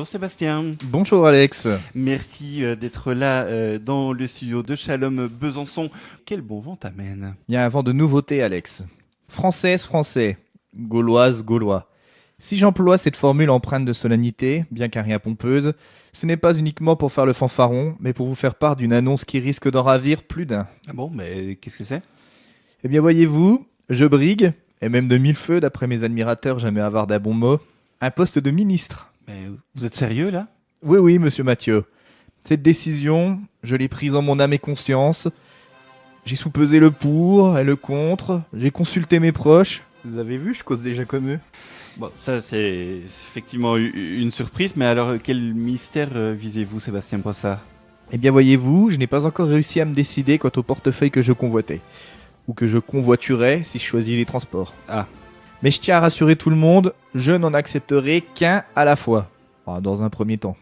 Bonjour Sébastien. Bonjour Alex. Merci d'être là dans le studio de Shalom Besançon. Quel bon vent t'amène. Il y a un vent de nouveauté Alex. Française, français. Gauloise, gaulois. Si j'emploie cette formule empreinte de solennité, bien qu'un rien pompeuse, ce n'est pas uniquement pour faire le fanfaron, mais pour vous faire part d'une annonce qui risque d'en ravir plus d'un. Ah bon, mais qu'est-ce que c'est? Eh bien voyez-vous, je brigue, et même de mille feux d'après mes admirateurs jamais avares d'un bon mot, un poste de ministre. Mais vous êtes sérieux là? Oui, monsieur Mathieu. Cette décision, je l'ai prise en mon âme et conscience. J'ai soupesé le pour et le contre, j'ai consulté mes proches. Vous avez vu, je cause déjà comme eux. Bon, ça c'est effectivement une surprise, mais alors quel mystère visez-vous Sébastien Brossard? Eh bien voyez-vous, je n'ai pas encore réussi à me décider quant au portefeuille que je convoitais. Ou que je convoiturais si je choisis les transports. Ah. Mais je tiens à rassurer tout le monde, je n'en accepterai qu'un à la fois. Enfin, dans un premier temps.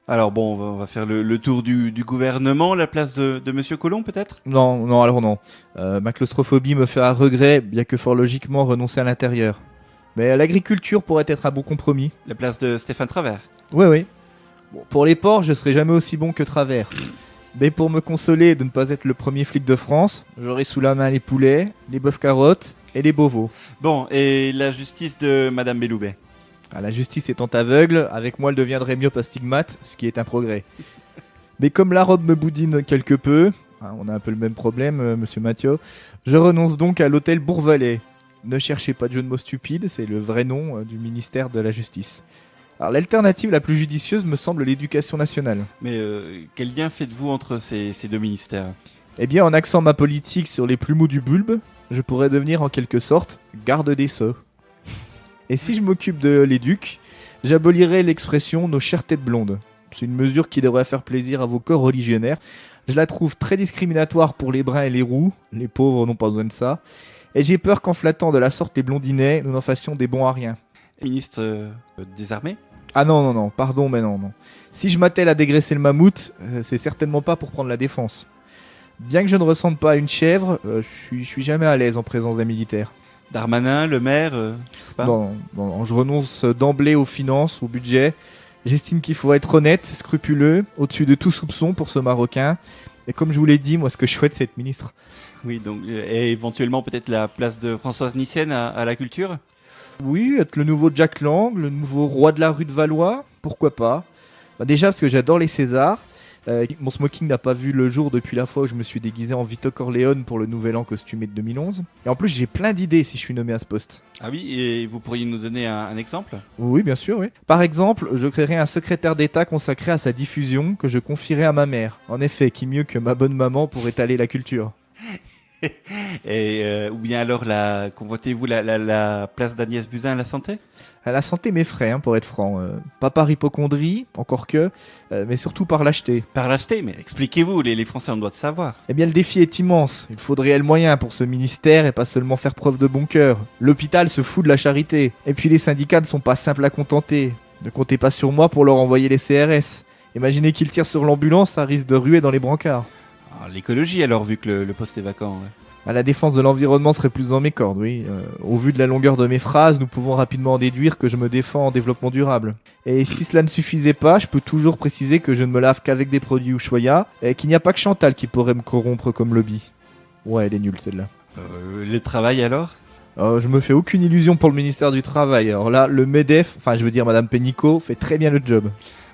Alors bon, on va faire le tour du gouvernement, la place de Monsieur Colomb peut-être? Non, alors non. Ma claustrophobie me fait à regret, bien que fort logiquement renoncer à l'intérieur. Mais l'agriculture pourrait être un bon compromis. La place de Stéphane Travers? Oui. Bon, pour les porcs, je serai jamais aussi bon que Travers. Mais pour me consoler de ne pas être le premier flic de France, j'aurai sous la main les poulets, les bœufs carottes et les bovos. Bon, et la justice de Madame Belloubet? La justice étant aveugle, avec moi elle deviendrait myope astigmate, ce qui est un progrès. Mais comme la robe me boudine quelque peu, on a un peu le même problème, monsieur Mathieu, je renonce donc à l'hôtel Bourvalet. Ne cherchez pas de jeu de mots stupide, c'est le vrai nom du ministère de la Justice. Alors l'alternative la plus judicieuse me semble l'éducation nationale. Mais quel lien faites-vous entre ces deux ministères? Eh bien, en axant ma politique sur les plus mous du bulbe, je pourrais devenir en quelque sorte garde des sceaux. Et si je m'occupe de l'éduc, j'abolirai l'expression nos chères têtes blondes. C'est une mesure qui devrait faire plaisir à vos corps religionnaires. Je la trouve très discriminatoire pour les bruns et les roux. Les pauvres n'ont pas besoin de ça. Et j'ai peur qu'en flattant de la sorte les blondinets, nous n'en fassions des bons à rien. Ministre des Armées? Ah non, pardon, mais non. Si je m'attelle à dégraisser le mammouth, c'est certainement pas pour prendre la défense. Bien que je ne ressente pas à une chèvre, je suis jamais à l'aise en présence d'un militaire. Darmanin, le maire Non, je renonce d'emblée aux finances, au budget. J'estime qu'il faut être honnête, scrupuleux, au-dessus de tout soupçon pour ce Marocain. Et comme je vous l'ai dit, moi ce que je souhaite c'est être ministre. Oui, donc, et éventuellement peut-être la place de Françoise Nyssen à la culture? Oui, être le nouveau Jack Lang, le nouveau roi de la rue de Valois, pourquoi pas. Déjà parce que j'adore les Césars. Mon smoking n'a pas vu le jour depuis la fois où je me suis déguisé en Vito Corleone pour le nouvel an costumé de 2011. Et en plus j'ai plein d'idées si je suis nommé à ce poste. Ah oui, et vous pourriez nous donner un exemple? Oui, bien sûr, oui. Par exemple, je créerai un secrétaire d'État consacré à sa diffusion que je confierai à ma mère. En effet, qui mieux que ma bonne maman pour étaler la culture. Et ou bien alors convoitez-vous la place d'Agnès Buzyn à la santé? À la santé m'effraie, pour être franc. Pas par hypocondrie, encore que, mais surtout par lâcheté. Par l'acheter, mais expliquez-vous, les Français ont le droit de savoir. Eh bien, le défi est immense. Il faut de réels moyens pour ce ministère et pas seulement faire preuve de bon cœur. L'hôpital se fout de la charité. Et puis les syndicats ne sont pas simples à contenter. Ne comptez pas sur moi pour leur envoyer les CRS. Imaginez qu'ils tirent sur l'ambulance, ça risque de ruer dans les brancards. Alors, l'écologie alors, vu que le poste est vacant. Ouais. La défense de l'environnement serait plus dans mes cordes, oui. Au vu de la longueur de mes phrases, nous pouvons rapidement en déduire que je me défends en développement durable. Et si cela ne suffisait pas, je peux toujours préciser que je ne me lave qu'avec des produits Ushuaïa, et qu'il n'y a pas que Chantal qui pourrait me corrompre comme lobby. Ouais, elle est nulle celle-là. Le travail alors? Je me fais aucune illusion pour le ministère du Travail. Alors là, le MEDEF, Madame Pénicaud, fait très bien le job.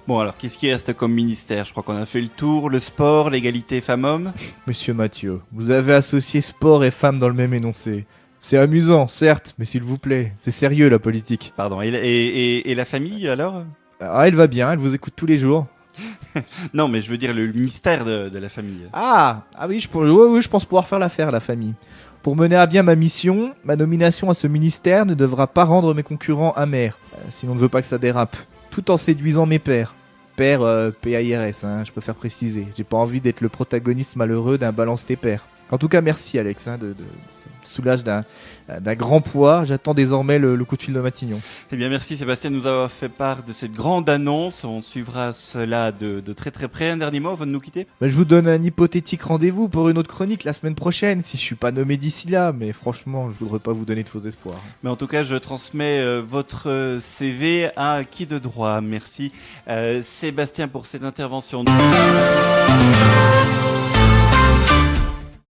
Bon alors, qu'est-ce qui reste comme ministère? Je crois qu'on a fait le tour, le sport, l'égalité femmes-hommes. Monsieur Mathieu, vous avez associé sport et femmes dans le même énoncé. C'est amusant, certes, mais s'il vous plaît, c'est sérieux la politique. Pardon, et la famille alors? Ah, elle va bien, elle vous écoute tous les jours. Non, mais je veux dire le ministère de la famille. Oui, je pense pouvoir faire l'affaire, la famille. Pour mener à bien ma mission, ma nomination à ce ministère ne devra pas rendre mes concurrents amers, si l'on ne veut pas que ça dérape, tout en séduisant mes pairs. Père, P-A-I-R-S, je préfère préciser. J'ai pas envie d'être le protagoniste malheureux d'un balance tes pères. En tout cas, merci Alex, ça me soulage d'un grand poids. J'attends désormais le coup de fil de Matignon. Eh bien, merci Sébastien de nous avoir fait part de cette grande annonce. On suivra cela de très très près. Un dernier mot avant de nous quitter? Je vous donne un hypothétique rendez-vous pour une autre chronique la semaine prochaine, si je suis pas nommé d'ici là, mais franchement, je voudrais pas vous donner de faux espoirs. Mais en tout cas, je transmets votre CV à qui de droit. Merci Sébastien pour cette intervention.